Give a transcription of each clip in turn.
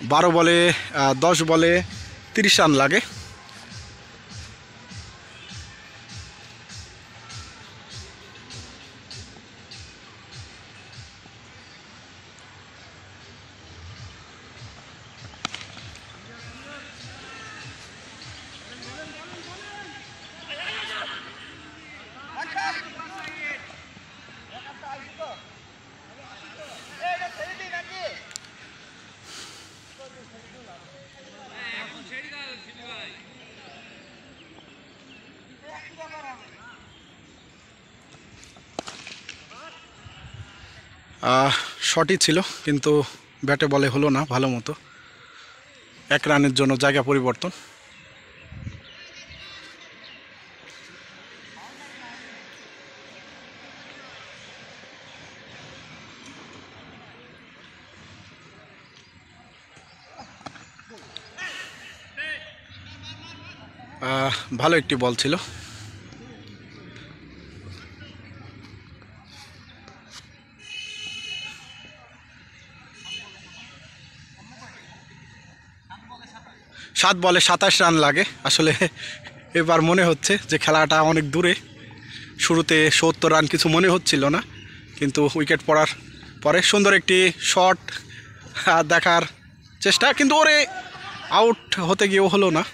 12 বলে 10 বলে 30 রান লাগে। শটই ছিল কিন্তু ব্যাটে বলে হলো না ভালো মতো। 1 রানের জন্য জায়গা পরিবর্তন। ভালো একটি বল ছিল। সাত বলে 27 রান লাগে। আসলে এবার মনে হচ্ছে যে খেলাটা অনেক দূরে। শুরুতে 70 রান কিছু মনে হচ্ছিল না, কিন্তু উইকেট পড়ার পরে সুন্দর একটি শট দেখার চেষ্টা, কিন্তু ওরে আউট হতে গিয়েও হলো না।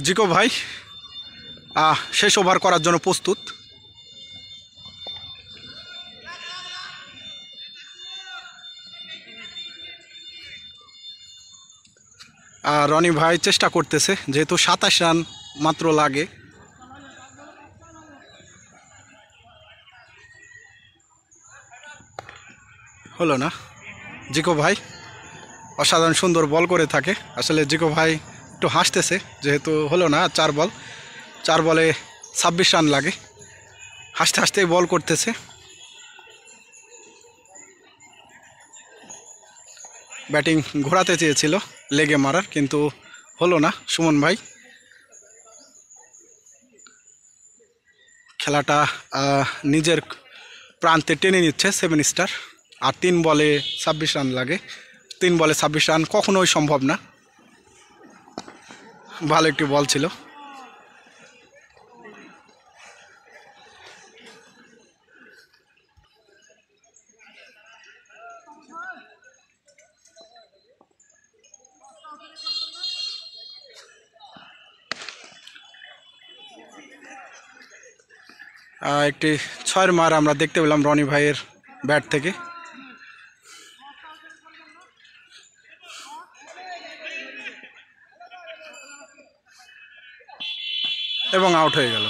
জিকো ভাই শেষ ওভার করার জন্য প্রস্তুত। রনি ভাই চেষ্টা করতেছে, যেহেতু 27 রান মাত্র লাগে। হলো না। জিকো ভাই অসাধারণ সুন্দর বল করে থাকে। আসলে জিকো ভাই একটু হাসতেছে, যেহেতু হলো না। 4 বলে 26 রান লাগে। হাসতে হাসতেই বল করতেছে। ব্যাটিং ঘোরাতে চেয়েছিল লেগে মারার, কিন্তু হলো না। সুমন ভাই খেলাটা নিজের প্রান্তে টেনে নিচ্ছে 7 স্টার। আর 3 বলে 26 রান লাগে। 3 বলে 26 রান কখনোই সম্ভব না। ভালো একটি বল ছিল। একটি 6-এর মার আমরা দেখতে পেলাম রনি ভাইয়ের ব্যাট থেকে, এবং আউট হয়ে গেল।